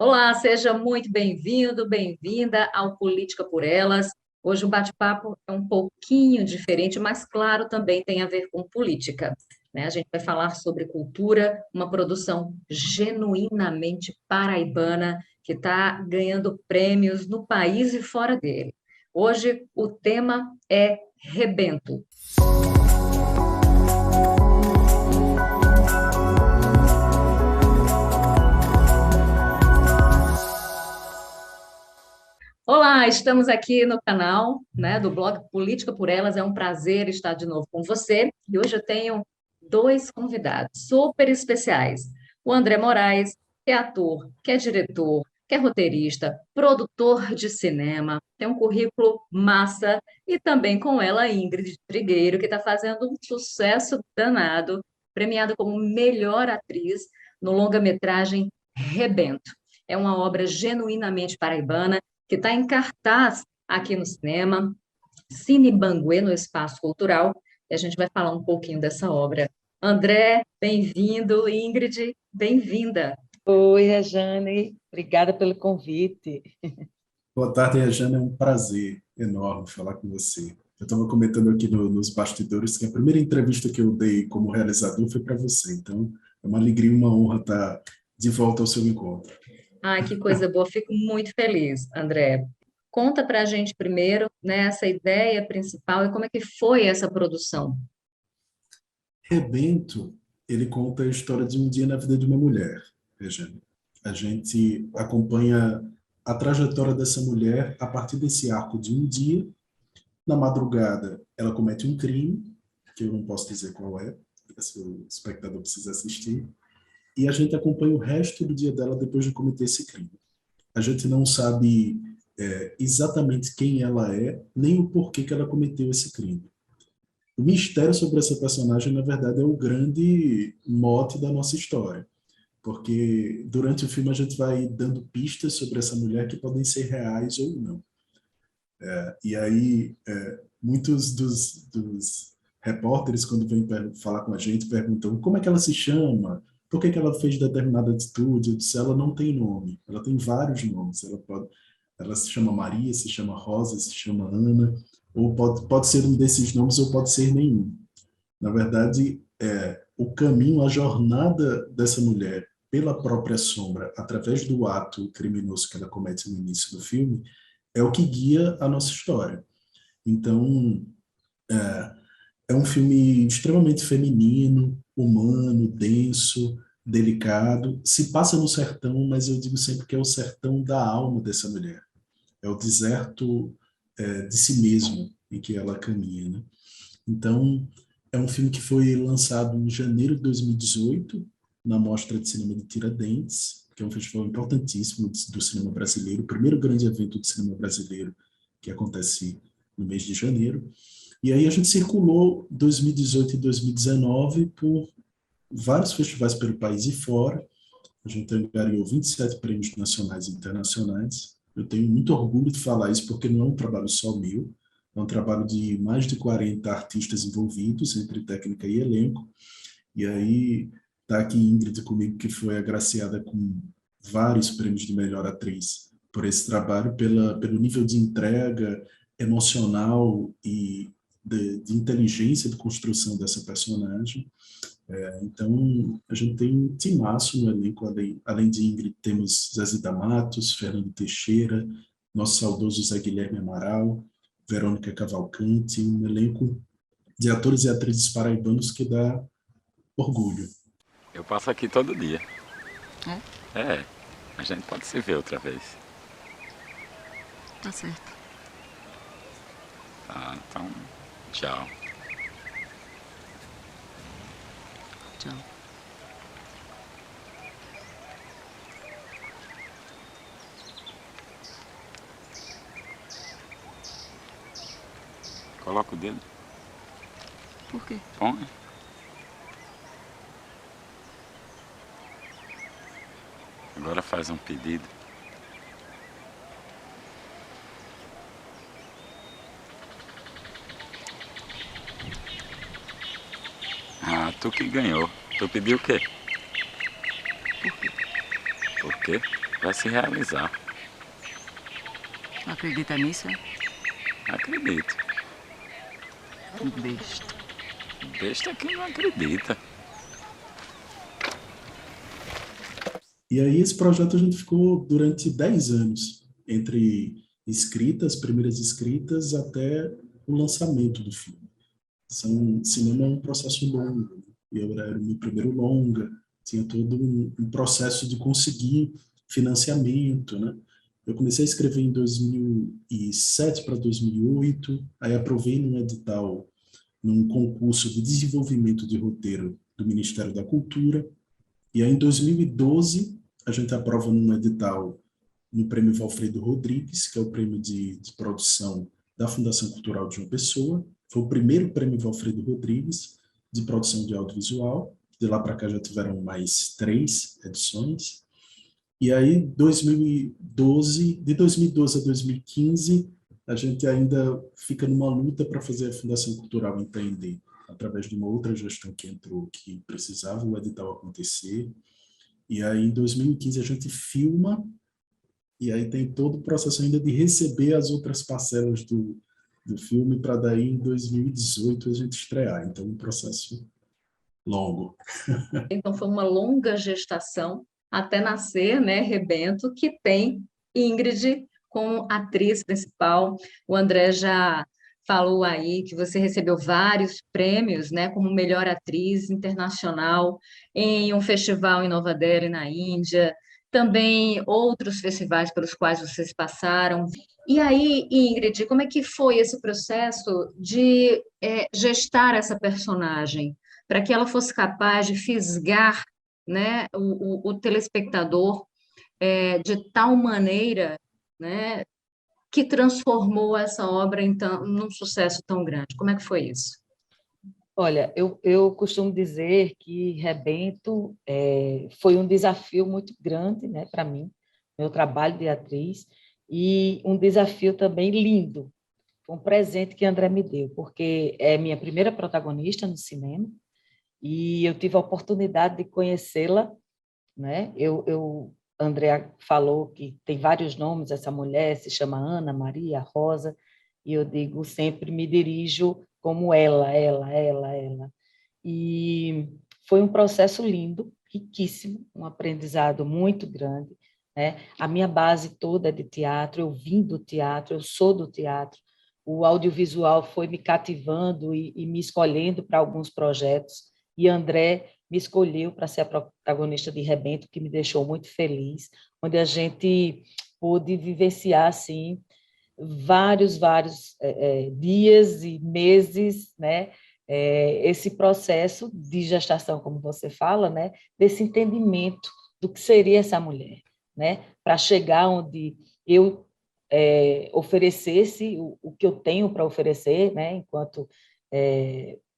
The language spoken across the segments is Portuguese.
Olá, seja muito bem-vindo, bem-vinda ao Política por Elas. Hoje o bate-papo é um pouquinho diferente, mas claro, também tem a ver com política, né? A gente vai falar sobre cultura, uma produção genuinamente paraibana que está ganhando prêmios no país e fora dele. Hoje o tema é Rebento. Olá, estamos aqui no canal, né, do blog Política por Elas. É um prazer estar de novo com você. E hoje eu tenho dois convidados super especiais. O André Moraes, que é ator, que é diretor, que é roteirista, produtor de cinema, tem um currículo massa. E também com ela, a Ingrid Trigueiro, que está fazendo um sucesso danado, premiada como melhor atriz no longa-metragem Rebento. É uma obra genuinamente paraibana que está em cartaz aqui no cinema, Cine Banguê, no Espaço Cultural, e a gente vai falar um pouquinho dessa obra. André, bem-vindo. Ingrid, bem-vinda. Oi, Rejane, obrigada pelo convite. Boa tarde, Rejane. É um prazer enorme falar com você. Eu estava comentando aqui nos bastidores que a primeira entrevista que eu dei como realizador foi para você. Então, é uma alegria e uma honra estar de volta ao seu encontro. Ai, que coisa boa. Fico muito feliz, André. Conta para a gente primeiro, né, essa ideia principal e como é que foi essa produção. Rebento, ele conta a história de um dia na vida de uma mulher, Rejane. A gente acompanha a trajetória dessa mulher a partir desse arco de um dia. Na madrugada, ela comete um crime, que eu não posso dizer qual é, se o espectador precisa assistir, e a gente acompanha o resto do dia dela depois de cometer esse crime. A gente não sabe exatamente quem ela é, nem o porquê que ela cometeu esse crime. O mistério sobre essa personagem, na verdade, é o grande mote da nossa história, porque durante o filme a gente vai dando pistas sobre essa mulher que podem ser reais ou não. E aí, muitos dos repórteres, quando vêm falar com a gente, perguntam como é que ela se chama, por que que ela fez determinada atitude. Eu disse, ela não tem nome, ela tem vários nomes. Ela se chama Maria, se chama Rosa, se chama Ana, ou pode ser um desses nomes ou pode ser nenhum. Na verdade, o caminho, a jornada dessa mulher pela própria sombra, através do ato criminoso que ela comete no início do filme, é o que guia a nossa história. Então, é um filme extremamente feminino, humano, denso, delicado. Se passa no sertão, mas eu digo sempre que é o sertão da alma dessa mulher. É o deserto de si mesmo em que ela caminha, né? Então, é um filme que foi lançado em janeiro de 2018, na Mostra de Cinema de Tiradentes, que é um festival importantíssimo do cinema brasileiro, o primeiro grande evento de cinema brasileiro que acontece no mês de janeiro. E aí a gente circulou 2018 e 2019 por vários festivais pelo país e fora. A gente angariou 27 prêmios nacionais e internacionais. Eu tenho muito orgulho de falar isso porque não é um trabalho só meu, é um trabalho de mais de 40 artistas envolvidos, entre técnica e elenco. E aí está aqui Ingrid comigo, que foi agraciada com vários prêmios de melhor atriz por esse trabalho, pelo nível de entrega emocional e de inteligência de construção dessa personagem. Então, a gente tem um timaço no elenco, além de Ingrid, temos Zezida Matos, Fernando Teixeira, nosso saudoso Zé Guilherme Amaral, Verônica Cavalcante, um elenco de atores e atrizes paraibanos que dá orgulho. Eu passo aqui todo dia. É? É, a gente pode se ver outra vez. Tá certo. Tá, então, tchau. Tchau. Coloca o dedo. Por quê? Põe. Agora faz um pedido. Ah, tu que ganhou. Tu pediu o quê? Por quê? Por quê? vai se realizar. Acredita nisso, é? Acredito. Besta. Besta é quem não acredita. E aí esse projeto a gente ficou durante 10 anos, entre escritas, primeiras escritas, até o lançamento do filme. Cinema é um processo longo. Eu era o meu primeiro longa, tinha todo um processo de conseguir financiamento, né? Eu comecei a escrever em 2007 para 2008, aí aprovei num edital, num concurso de desenvolvimento de roteiro do Ministério da Cultura, e aí em 2012 a gente aprova num edital no Prêmio Valfredo Rodrigues, que é o prêmio de produção da Fundação Cultural de João Pessoa. Foi o primeiro prêmio Valfredo Rodrigues de produção de audiovisual. De lá para cá já tiveram mais 3 edições. E aí, de 2012 a 2015, a gente ainda fica numa luta para fazer a Fundação Cultural entender, através de uma outra gestão que entrou, que precisava o edital acontecer. E aí, em 2015, a gente filma, e aí tem todo o processo ainda de receber as outras parcelas do filme, para daí, em 2018, a gente estrear. Então, um processo longo. Então, foi uma longa gestação até nascer, né, Rebento, que tem Ingrid como atriz principal. O André já falou aí que você recebeu vários prêmios, né, como melhor atriz internacional em um festival em Nova Delhi, na Índia, também outros festivais pelos quais vocês passaram. E aí, Ingrid, como é que foi esse processo de gestar essa personagem, para que ela fosse capaz de fisgar, né, o telespectador de tal maneira, né, que transformou essa obra então num sucesso tão grande? Como é que foi isso? Olha, eu costumo dizer que Rebento foi um desafio muito grande, né, para mim, meu trabalho de atriz, e um desafio também lindo. Foi um presente que André me deu, porque é minha primeira protagonista no cinema, e eu tive a oportunidade de conhecê-la, né? André falou que tem vários nomes, essa mulher se chama Ana Maria Rosa, e eu digo, sempre me dirijo como ela. E foi um processo lindo, riquíssimo, um aprendizado muito grande, né? A minha base toda é de teatro, eu vim do teatro, eu sou do teatro, o audiovisual foi me cativando e me escolhendo para alguns projetos, e André me escolheu para ser a protagonista de Rebento, que me deixou muito feliz, onde a gente pôde vivenciar, assim, vários dias e meses, né? Esse processo de gestação, como você fala, né? Desse entendimento do que seria essa mulher, né? Para chegar onde eu oferecesse o que eu tenho para oferecer, né? Enquanto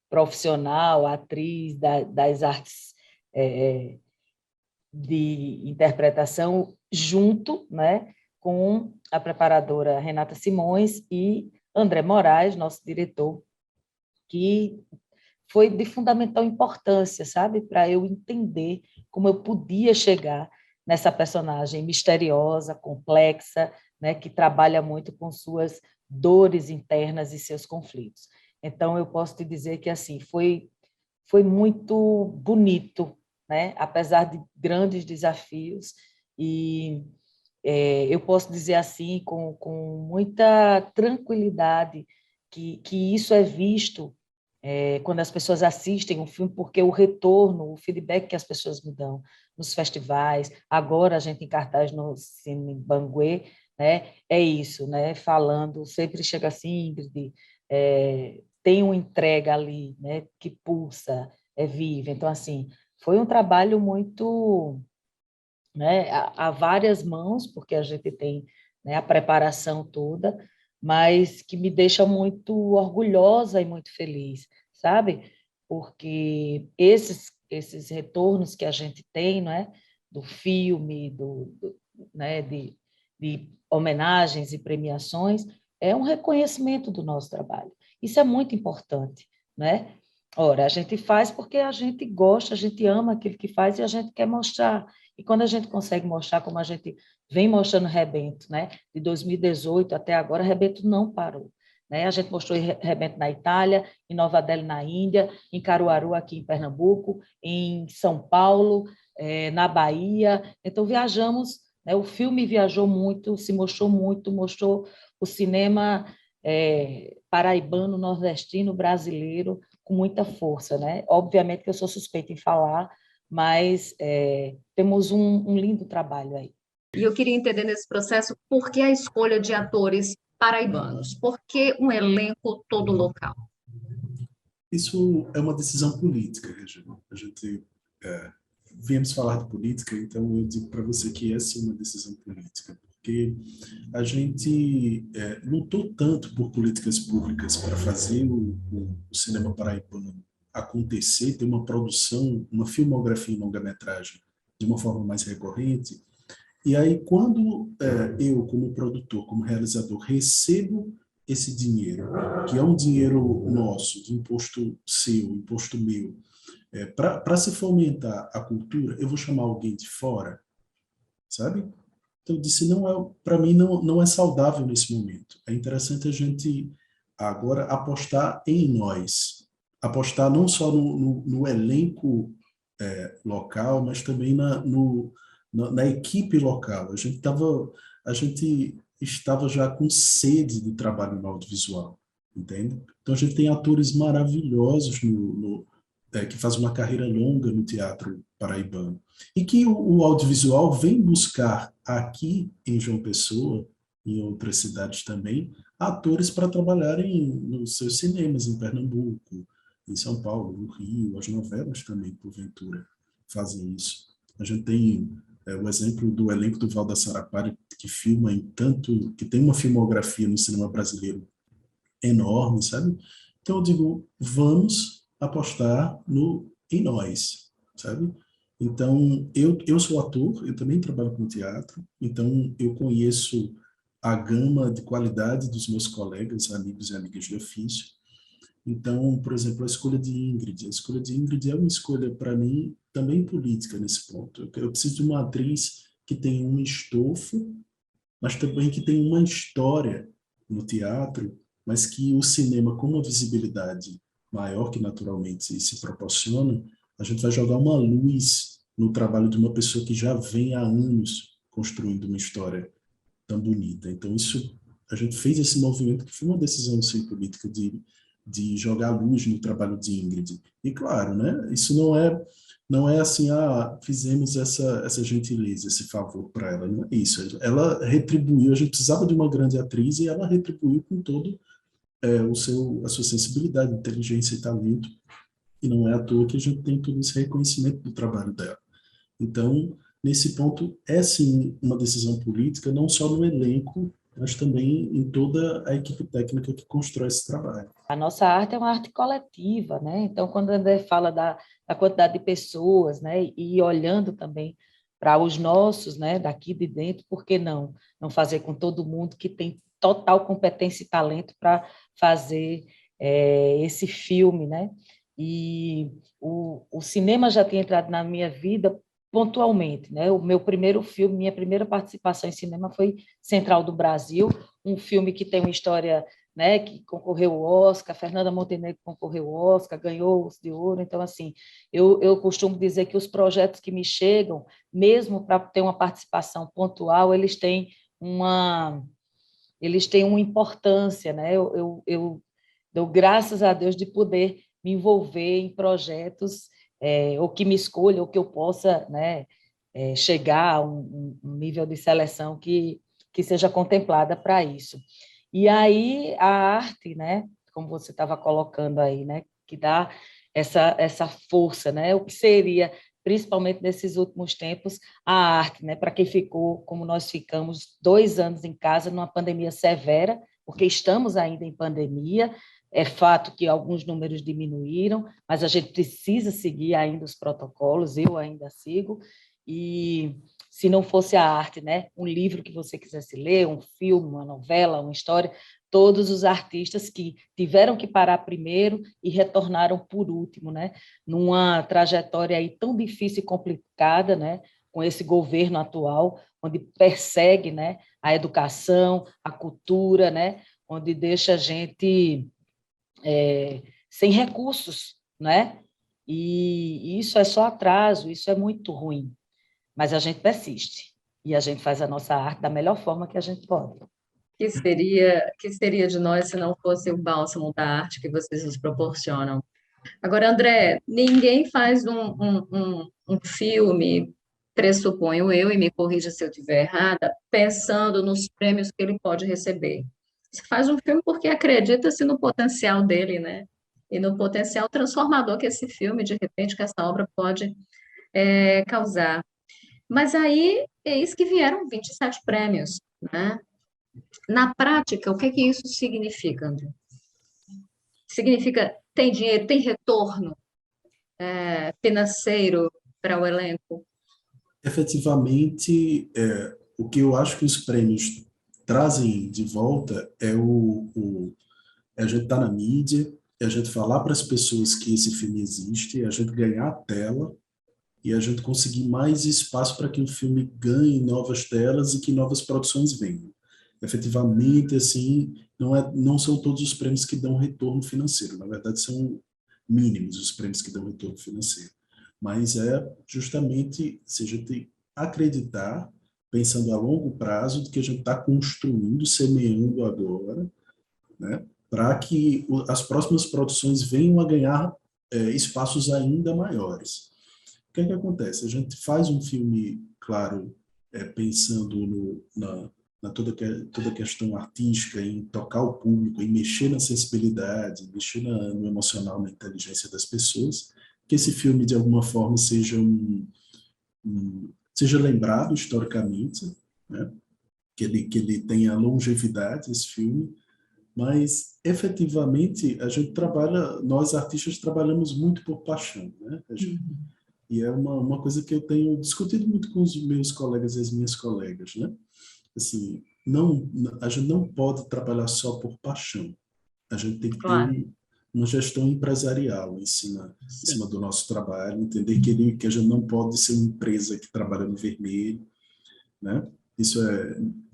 profissional, atriz das artes de interpretação, junto, né, com a preparadora Renata Simões e André Moraes, nosso diretor, que foi de fundamental importância, sabe, para eu entender como eu podia chegar nessa personagem misteriosa, complexa, né, que trabalha muito com suas dores internas e seus conflitos. Então, eu posso te dizer que assim foi muito bonito, né? Apesar de grandes desafios, e eu posso dizer assim, com muita tranquilidade, que isso é visto quando as pessoas assistem um filme, porque o retorno, o feedback que as pessoas me dão nos festivais, agora a gente em cartaz no Cine Banguê, né? É isso, né? Falando, sempre chega assim, Ingrid, tem uma entrega ali, né? Que pulsa, é viva. Então, assim, foi um trabalho muito, né, a várias mãos, porque a gente tem, né, a preparação toda, mas que me deixa muito orgulhosa e muito feliz, sabe? Porque esses retornos que a gente tem, né, do filme, né, de homenagens e premiações, é um reconhecimento do nosso trabalho. Isso é muito importante, né? Ora, a gente faz porque a gente gosta, a gente ama aquilo que faz e a gente quer mostrar. E quando a gente consegue mostrar, como a gente vem mostrando Rebento, né? De 2018 até agora, Rebento não parou. Né? A gente mostrou Rebento na Itália, em Nova Delhi, na Índia, em Caruaru, aqui em Pernambuco, em São Paulo, na Bahia. Então, viajamos, né? O filme viajou muito, se mostrou muito, mostrou o cinema paraibano, nordestino, brasileiro, com muita força. Né? Obviamente que eu sou suspeita em falar, mas temos um lindo trabalho aí. E eu queria entender nesse processo por que a escolha de atores paraibanos? Por que um elenco todo local? Isso é uma decisão política, Regina. A gente viemos falar de política, então eu digo para você que essa é uma decisão política, porque a gente lutou tanto por políticas públicas para fazer o cinema paraibano acontecer, ter uma produção, uma filmografia em longa-metragem de uma forma mais recorrente. E aí, quando eu, como produtor, como realizador, recebo esse dinheiro, que é um dinheiro nosso, de imposto seu, imposto meu, para se fomentar a cultura, eu vou chamar alguém de fora, sabe? Então, eu disse, para mim, não é saudável nesse momento. É interessante a gente agora apostar em nós, apostar não só no elenco local, mas também na equipe local. A gente estava já com sede de trabalho no audiovisual, entende? Então a gente tem atores maravilhosos que fazem uma carreira longa no teatro paraibano e que o audiovisual vem buscar aqui em João Pessoa, em outras cidades também, atores para trabalharem nos seus cinemas em Pernambuco, em São Paulo, no Rio, as novelas também, porventura, fazem isso. A gente tem o exemplo do elenco do Val da Sarapari, que filma que tem uma filmografia no cinema brasileiro enorme, sabe? Então eu digo, vamos apostar em nós, sabe? Então, eu sou ator, eu também trabalho com teatro, então eu conheço a gama de qualidade dos meus colegas, amigos e amigas de ofício. Então, por exemplo, a escolha de Ingrid. A escolha de Ingrid é uma escolha, para mim, também política nesse ponto. Eu preciso de uma atriz que tenha um estofo, mas também que tenha uma história no teatro, mas que o cinema, com uma visibilidade maior que naturalmente se proporciona, a gente vai jogar uma luz no trabalho de uma pessoa que já vem há anos construindo uma história tão bonita. Então, a gente fez esse movimento que foi uma decisão sim, política de jogar luz no trabalho de Ingrid. E claro, né, isso não é assim, fizemos essa gentileza, esse favor para ela, não é isso. Ela retribuiu, a gente precisava de uma grande atriz e ela retribuiu com todo a sua sensibilidade, inteligência e talento, e não é à toa que a gente tem todo esse reconhecimento do trabalho dela. Então, nesse ponto, é sim uma decisão política, não só no elenco, mas também em toda a equipe técnica que constrói esse trabalho. A nossa arte é uma arte coletiva, né? Então, quando a André fala da quantidade de pessoas, né? E olhando também para os nossos, né? Daqui de dentro, por que não fazer com todo mundo que tem total competência e talento para fazer esse filme, né? E o cinema já tem entrado na minha vida pontualmente, né? O meu primeiro filme, minha primeira participação em cinema foi Central do Brasil, um filme que tem uma história, né, que concorreu ao Oscar, Fernanda Montenegro concorreu ao Oscar, ganhou o Osso de Ouro. Então, assim, eu costumo dizer que os projetos que me chegam, mesmo para ter uma participação pontual, eles têm uma importância, né? Eu dou graças a Deus de poder me envolver em projetos ou que me escolha, ou que eu possa, né, chegar a um nível de seleção que seja contemplada para isso. E aí a arte, né, como você estava colocando aí, né, que dá essa força, né, o que seria, principalmente nesses últimos tempos, a arte, né, para quem ficou, como nós ficamos, 2 anos em casa, numa pandemia severa, porque estamos ainda em pandemia. É fato que alguns números diminuíram, mas a gente precisa seguir ainda os protocolos, eu ainda sigo, e se não fosse a arte, né, um livro que você quisesse ler, um filme, uma novela, uma história, todos os artistas que tiveram que parar primeiro e retornaram por último, né, numa trajetória aí tão difícil e complicada, né, com esse governo atual, onde persegue, né, a educação, a cultura, né, onde deixa a gente sem recursos, né? E isso é só atraso, isso é muito ruim. Mas a gente persiste e a gente faz a nossa arte da melhor forma que a gente pode. Que seria de nós se não fosse o bálsamo da arte que vocês nos proporcionam? Agora, André, ninguém faz um filme, pressuponho eu, e me corrija se eu estiver errada, pensando nos prêmios que ele pode receber. Você faz um filme porque acredita-se no potencial dele, né? E no potencial transformador que esse filme, de repente, que essa obra pode causar. Mas aí, eis que vieram 27 prêmios, né? Na prática, o que é que isso significa, André? Significa tem dinheiro, tem retorno financeiro para o elenco? Efetivamente, o que eu acho que os prêmios trazem de volta é a gente estar na mídia, é a gente falar para as pessoas que esse filme existe, é a gente ganhar a tela e a gente conseguir mais espaço para que o filme ganhe novas telas e que novas produções venham. Efetivamente, assim, não são todos os prêmios que dão retorno financeiro, na verdade são mínimos os prêmios que dão retorno financeiro. Mas é justamente se a gente acreditar, pensando a longo prazo, do que a gente está construindo, semeando agora, né, para que as próximas produções venham a ganhar espaços ainda maiores. O que é que acontece? A gente faz um filme, claro, pensando na toda a questão artística, em tocar o público, em mexer na sensibilidade, mexer no emocional, na inteligência das pessoas, que esse filme, de alguma forma, seja lembrado historicamente, né? Que ele tenha longevidade, esse filme, mas, efetivamente, nós artistas trabalhamos muito por paixão, né? E é uma coisa que eu tenho discutido muito com os meus colegas e as minhas colegas, né? Assim, a gente não pode trabalhar só por paixão. A gente tem que ter Claro, uma gestão empresarial em sim. cima do nosso trabalho, entender que a gente não pode ser uma empresa que trabalha no vermelho, né? Isso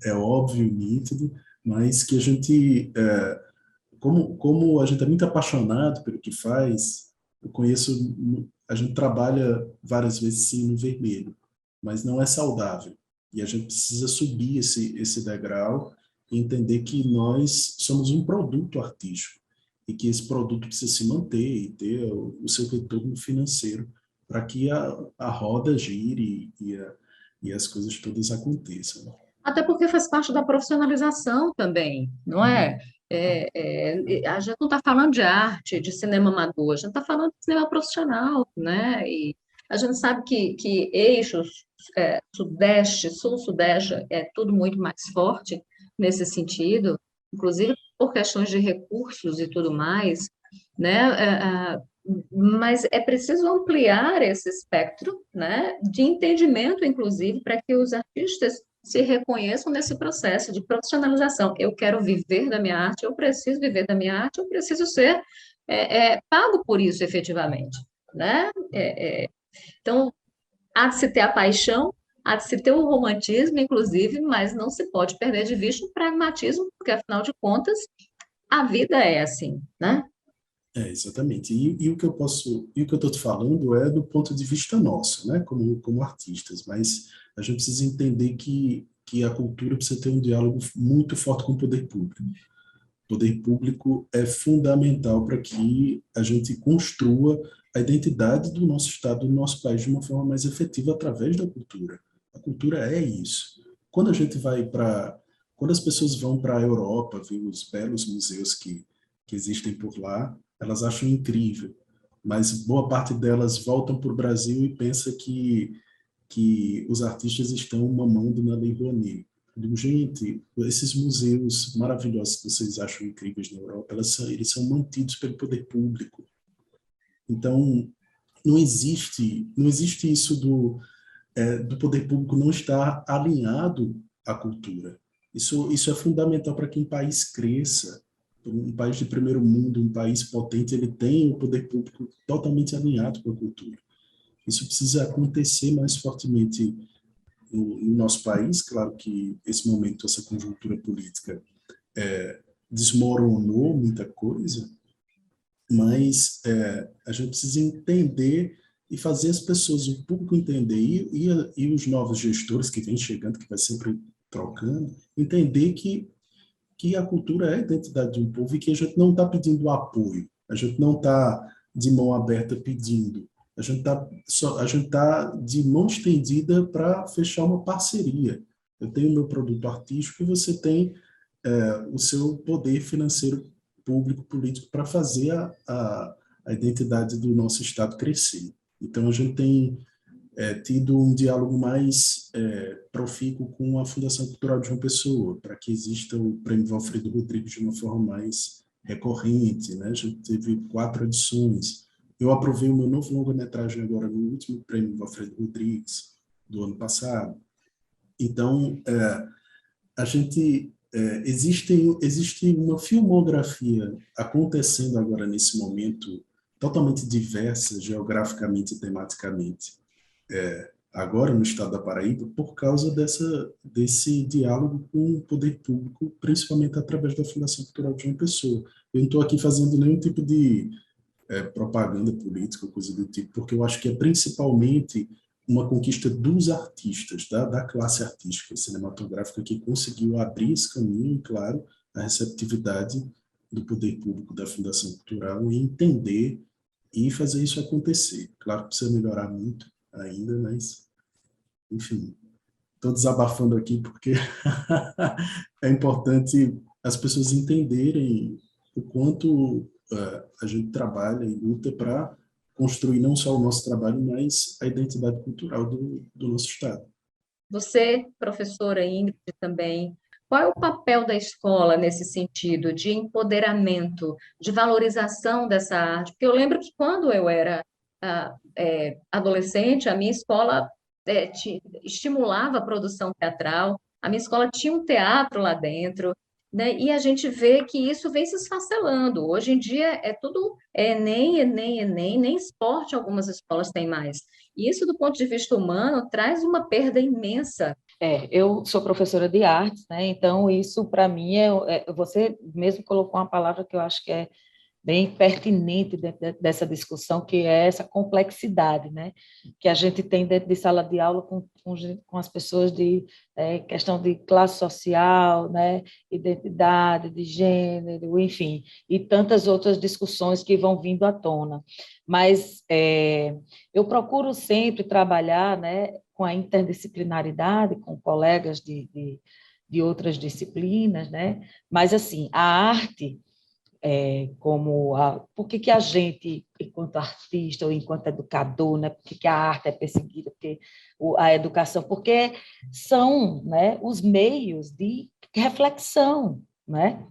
é óbvio, nítido, mas que a gente, como a gente é muito apaixonado pelo que faz, a gente trabalha várias vezes sim no vermelho, mas não é saudável. E a gente precisa subir esse degrau e entender que nós somos um produto artístico e que esse produto precisa se manter e ter o seu retorno financeiro para que a roda gire e as coisas todas aconteçam. Até porque faz parte da profissionalização também, não é? A gente não está falando de arte, de cinema amador, a gente está falando de cinema profissional, né? E a gente sabe que eixos sudeste, sul-sudeste, é tudo muito mais forte nesse sentido, inclusive por questões de recursos e tudo mais, né? Mas é preciso ampliar esse espectro, né, de entendimento, inclusive, para que os artistas se reconheçam nesse processo de profissionalização. Eu quero viver da minha arte, eu preciso viver da minha arte, eu preciso ser pago por isso efetivamente, né? Então, há de se ter a paixão, há de se ter o romantismo, inclusive, mas não se pode perder de vista o pragmatismo, porque, afinal de contas, a vida é assim, né? Exatamente. E o que eu estou te falando é do ponto de vista nosso, né, como artistas, mas a gente precisa entender que a cultura precisa ter um diálogo muito forte com o poder público. O poder público é fundamental para que a gente construa a identidade do nosso Estado, do nosso país, de uma forma mais efetiva através da cultura. A cultura é isso. Quando as pessoas vão para a Europa, ver os belos museus que existem por lá, elas acham incrível, mas boa parte delas voltam para o Brasil e pensa que os artistas estão mamando na Lei Rouanet. Eu digo, gente, esses museus maravilhosos que vocês acham incríveis na Europa, eles são mantidos pelo poder público. Então, não existe isso do poder público não estar alinhado à cultura. Isso é fundamental para que um país cresça. Um país de primeiro mundo, um país potente, ele tem o poder público totalmente alinhado com a cultura. Isso precisa acontecer mais fortemente no nosso país. Claro que esse momento, essa conjuntura política desmoronou muita coisa, mas a gente precisa entender e fazer as pessoas, o público entender, e os novos gestores que vêm chegando, que vai sempre trocando, entender que a cultura é a identidade de um povo e que a gente não está pedindo apoio, a gente não está de mão aberta pedindo, a gente tá de mão estendida para fechar uma parceria. Eu tenho o meu produto artístico e você tem o seu poder financeiro, público, político, para fazer a identidade do nosso Estado crescer. Então, a gente tem tido um diálogo mais profícuo com a Fundação Cultural de João Pessoa, para que exista o Prêmio Valfrido Rodrigues de uma forma mais recorrente, né? A gente teve 4 edições. Eu aprovei o meu novo longa-metragem agora no último Prêmio Valfrido Rodrigues do ano passado. Então, a gente existe uma filmografia acontecendo agora nesse momento totalmente diversa geograficamente e tematicamente agora no estado da Paraíba por causa desse diálogo com o poder público, principalmente através da Fundação Cultural de João Pessoa. Eu não estou aqui fazendo nenhum tipo de propaganda política, coisa do tipo, porque eu acho que é principalmente uma conquista dos artistas, da classe artística cinematográfica, que conseguiu abrir esse caminho, e, claro, a receptividade do poder público da Fundação Cultural em entender e fazer isso acontecer. Claro que precisa melhorar muito ainda, mas, enfim, estou desabafando aqui porque é importante as pessoas entenderem o quanto a gente trabalha e luta para construir não só o nosso trabalho, mas a identidade cultural do nosso Estado. Você, professora Ingrid, também, qual é o papel da escola nesse sentido de empoderamento, de valorização dessa arte? Porque eu lembro que quando eu era adolescente, a minha escola estimulava a produção teatral, a minha escola tinha um teatro lá dentro, né? E a gente vê que isso vem se esfacelando. Hoje em dia é tudo Enem, Enem, Enem, nem esporte algumas escolas têm mais. E isso, do ponto de vista humano, traz uma perda imensa. Eu sou professora de artes, né? Então isso para mim você mesmo colocou uma palavra que eu acho que é bem pertinente dentro dessa discussão, que é essa complexidade, né? Que a gente tem dentro de sala de aula com as pessoas de questão de classe social, né? Identidade, de gênero, enfim, e tantas outras discussões que vão vindo à tona. Mas eu procuro sempre trabalhar, né, com a interdisciplinaridade, com colegas de outras disciplinas, né? Mas, assim, a arte por que a gente, enquanto artista ou enquanto educador, né, por que a arte é perseguida, porque a educação, porque são, né, os meios de reflexão, né,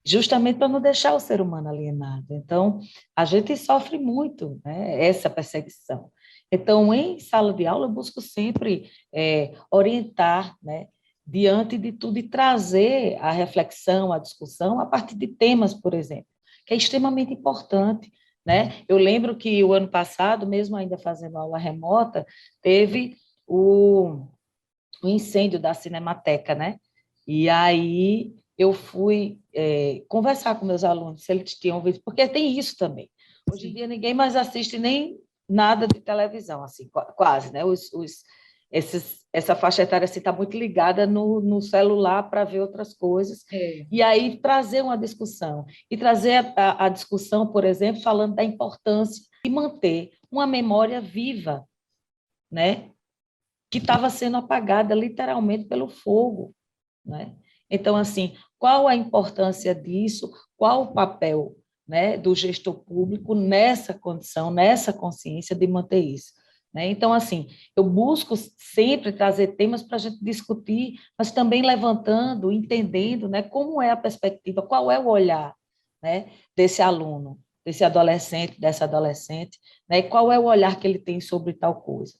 justamente para não deixar o ser humano alienado. Então, a gente sofre muito, né, essa perseguição. Então, em sala de aula, eu busco sempre orientar, né, diante de tudo, e trazer a reflexão, a discussão, a partir de temas, por exemplo, que é extremamente importante, né? Eu lembro que o ano passado, mesmo ainda fazendo aula remota, teve o incêndio da Cinemateca, né? E aí eu fui conversar com meus alunos, se eles tinham visto, porque tem isso também. Hoje em dia ninguém mais assiste nem nada de televisão, assim, quase, né? Essa faixa etária está muito ligada no celular para ver outras coisas, e aí trazer uma discussão, e trazer a discussão, por exemplo, falando da importância de manter uma memória viva, né? Que estava sendo apagada literalmente pelo fogo, né? Então, assim, qual a importância disso, qual o papel, né, do gestor público nessa condição, nessa consciência de manter isso? Né? Então, assim, eu busco sempre trazer temas para a gente discutir, mas também levantando, entendendo, né, como é a perspectiva, qual é o olhar, né, desse aluno, desse adolescente, dessa adolescente, né, e qual é o olhar que ele tem sobre tal coisa.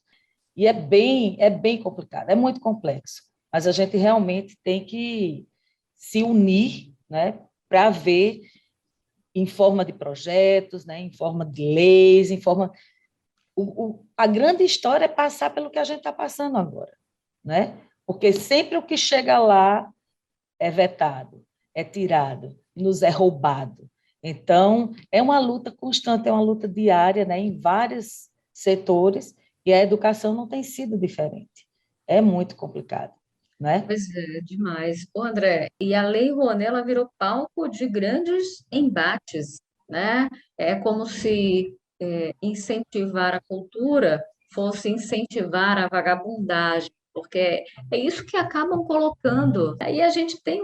E é bem complicado, é muito complexo, mas a gente realmente tem que se unir, né, para ver em forma de projetos, né, em forma de leis, em forma A grande história é passar pelo que a gente está passando agora, né? Porque sempre o que chega lá é vetado, é tirado, nos é roubado. Então, é uma luta constante, é uma luta diária, né, em vários setores, e a educação não tem sido diferente. É muito complicado, né? Pois é, demais. Ô, André, e a Lei Rouanet, ela virou palco de grandes embates, né? É como se incentivar a cultura fosse incentivar a vagabundagem, porque é isso que acabam colocando. Aí a gente tem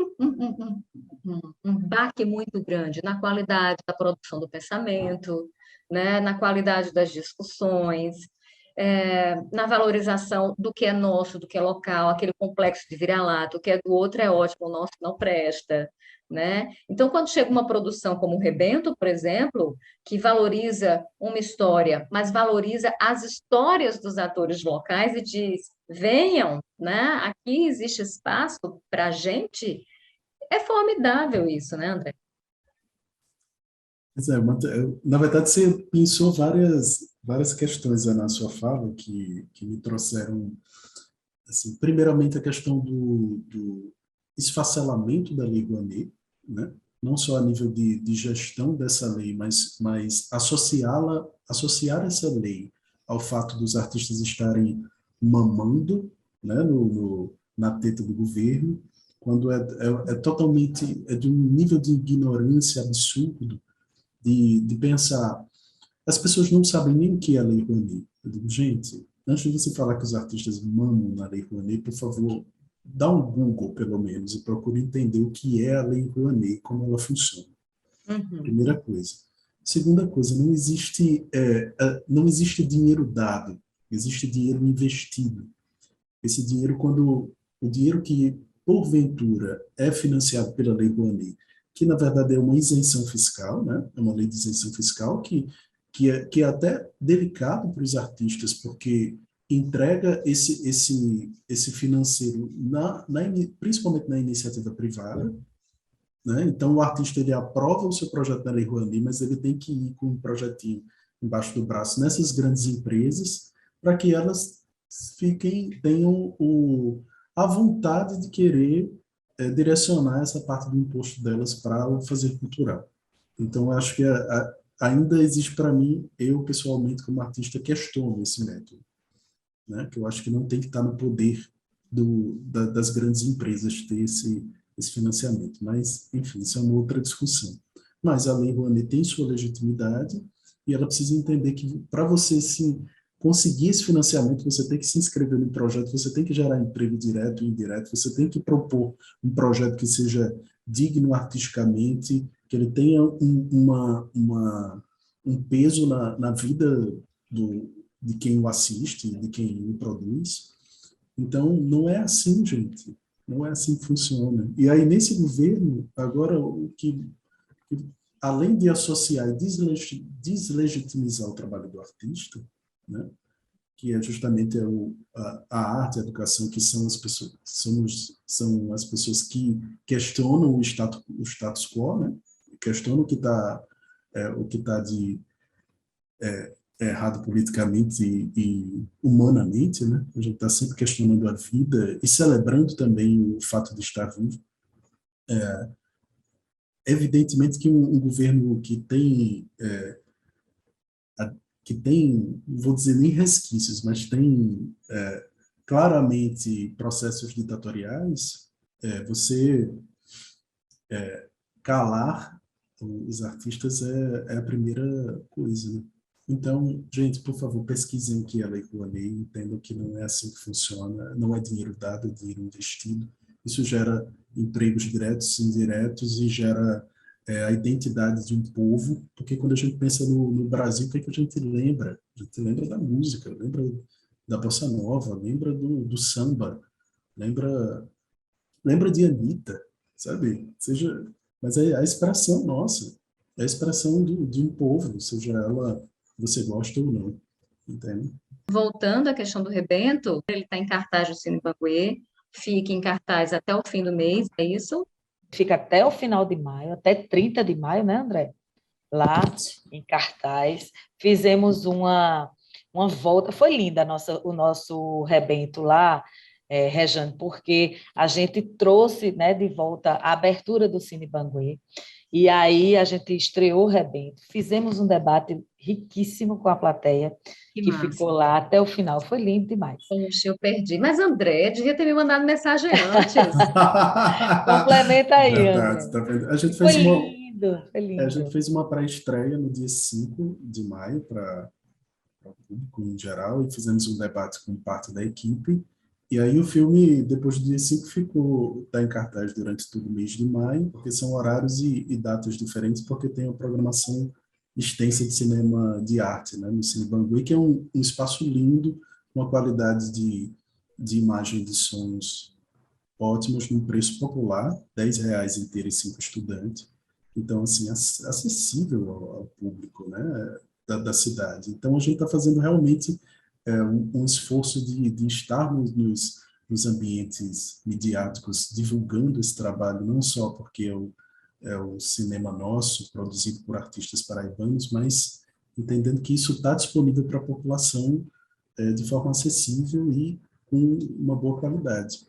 um baque muito grande na qualidade da produção do pensamento, né? Na qualidade das discussões, na valorização do que é nosso, do que é local, aquele complexo de vira-lata, o que é do outro é ótimo, o nosso não presta, né? Então, quando chega uma produção como o Rebento, por exemplo, que valoriza uma história, mas valoriza as histórias dos atores locais e diz, venham, né? Aqui existe espaço para a gente, é formidável isso, né, André? Pois é, na verdade, você pensou várias questões aí na sua fala que me trouxeram, assim, primeiramente a questão do esfacelamento da Lei Rouanet, né? Não só a nível de gestão dessa lei, mas associar essa lei ao fato dos artistas estarem mamando, né, na teta do governo, quando é totalmente, é de um nível de ignorância absurdo de pensar, as pessoas não sabem nem o que é a Lei Rouanet. Eu digo, gente, antes de você falar que os artistas mamam na Lei Rouanet, por favor, dá um Google, pelo menos, e procure entender o que é a Lei Rouanet, como ela funciona. Uhum. Primeira coisa. Segunda coisa, não existe dinheiro dado, existe dinheiro investido. Esse dinheiro, quando o dinheiro que, porventura, é financiado pela Lei Rouanet, que, na verdade, é uma isenção fiscal, né? É uma lei de isenção fiscal que é até delicado para os artistas, porque entrega esse financeiro, principalmente na iniciativa privada, né? Então, o artista ele aprova o seu projeto da Lei Rouanet, mas ele tem que ir com um projetinho embaixo do braço nessas grandes empresas para que elas tenham a vontade de querer direcionar essa parte do imposto delas para o fazer cultural. Então, eu acho que ainda existe para mim, eu pessoalmente como artista questiono esse método, né? Que eu acho que não tem que estar no poder das grandes empresas ter esse financiamento. Mas, enfim, isso é uma outra discussão. Mas a Lei Rouanet tem sua legitimidade e ela precisa entender que para você conseguir esse financiamento, você tem que se inscrever no projeto, você tem que gerar emprego direto e indireto, você tem que propor um projeto que seja digno artisticamente, que ele tenha um peso na vida de quem o assiste, de quem o produz. Então, não é assim, gente. Não é assim que funciona. E aí, nesse governo, agora, além de associar e deslegitimizar o trabalho do artista, né, que é justamente a arte, a educação, que são as pessoas, são as pessoas que questionam o status quo, né, questionam o que está de errado politicamente e humanamente, né? A gente está sempre questionando a vida e celebrando também o fato de estar vivo. Evidentemente que um governo que tem, vou dizer nem resquícios, mas tem claramente processos ditatoriais, você calar os artistas é a primeira coisa, né? Então, gente, por favor, pesquisem o que é a Lei Rouanet, entendam que não é assim que funciona, não é dinheiro dado, é dinheiro investido. Isso gera empregos diretos e indiretos e gera a identidade de um povo, porque quando a gente pensa no Brasil, o que é que a gente lembra? A gente lembra da música, lembra da bossa nova, lembra do samba, lembra de Anitta, sabe? Mas é a expressão nossa, é a expressão de um povo, seja ela você gosta ou não, entende? Voltando à questão do Rebento, ele está em cartaz no Cine Paguê, fica em cartaz até o fim do mês, é isso? Fica até o final de maio, até 30 de maio, né, André? Lá em cartaz. Fizemos uma volta. Foi linda o nosso rebento lá, Rejane, porque a gente trouxe, né, de volta a abertura do Cine Banguê, e aí a gente estreou o rebento, fizemos um debate riquíssimo com a plateia, que massa. ficou lá até o final. Foi lindo demais. Poxa, eu perdi. Mas, André, devia ter me mandado mensagem antes. Complementa aí, Verdade, André. tá vendo? A gente Foi fez uma, lindo, foi a gente lindo. fez uma pré-estreia no dia 5 de maio para o público em geral e fizemos um debate com parte da equipe. E aí o filme, depois do dia 5, está em cartaz durante todo o mês de maio, porque são horários e datas diferentes, porque tem uma programação extensa de cinema de arte, né, no Cine Banguê, que é um espaço lindo, com uma qualidade de imagem e de sons ótimos, num preço popular, R$ 10 inteiro e 5 estudantes. Então, assim, acessível ao público, né, da cidade. Então, a gente está fazendo realmente um esforço de estar nos ambientes midiáticos, divulgando esse trabalho, não só porque é o cinema nosso, produzido por artistas paraibanos, mas entendendo que isso está disponível para a população de forma acessível e com uma boa qualidade.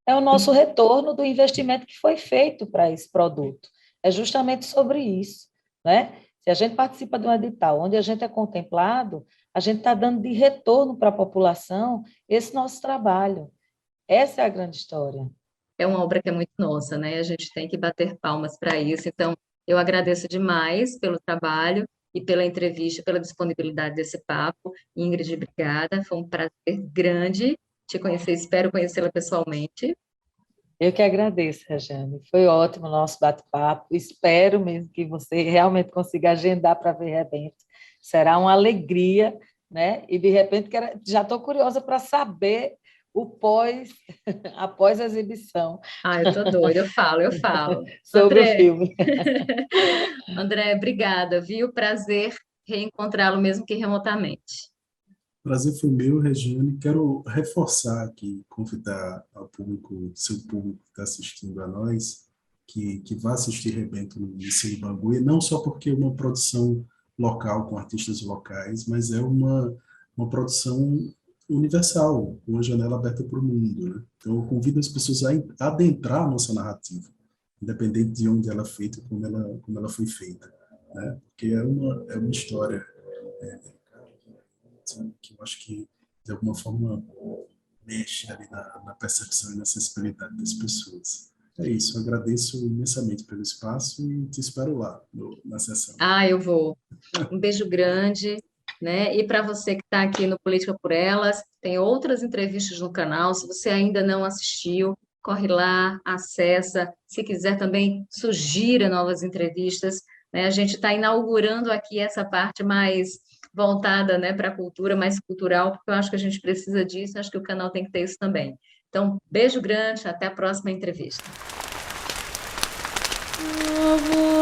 É o nosso retorno do investimento que foi feito para esse produto. É justamente sobre isso, né? Se a gente participa de um edital onde a gente é contemplado, a gente está dando de retorno para a população esse nosso trabalho. Essa é a grande história. É uma obra que é muito nossa, né? A gente tem que bater palmas para isso. Então, eu agradeço demais pelo trabalho e pela entrevista, pela disponibilidade desse papo. Ingrid, obrigada. Foi um prazer grande te conhecer. Espero conhecê-la pessoalmente. Eu que agradeço, Rejane. Foi ótimo o nosso bate-papo. Espero mesmo que você realmente consiga agendar para ver rebento. Será uma alegria, né? E, de repente, já estou curiosa para saber o após a exibição. Ah, eu estou doida, eu falo. Sobre André, o filme. André, obrigada, viu? Prazer reencontrá-lo, mesmo que remotamente. Prazer foi meu, Regiane. Quero reforçar aqui, convidar ao público, seu público que está assistindo a nós, que vá assistir Rebento no Cine Banguê, não só porque é uma produção local, com artistas locais, mas é uma produção universal, uma janela aberta para o mundo, né? Então, eu convido as pessoas a adentrar a nossa narrativa, independente de onde ela é feita, como ela foi feita, né? Porque é uma história que eu acho que, de alguma forma, mexe ali na percepção e na sensibilidade das pessoas. É isso, eu agradeço imensamente pelo espaço e te espero lá, na sessão. Ah, eu vou. Um beijo grande, né? E para você que está aqui no Política por Elas, tem outras entrevistas no canal. Se você ainda não assistiu, corre lá, acessa. Se quiser também, sugira novas entrevistas, né? A gente está inaugurando aqui essa parte mais voltada, né, para a cultura, mais cultural, porque eu acho que a gente precisa disso, acho que o canal tem que ter isso também. Então, beijo grande, até a próxima entrevista. Oh,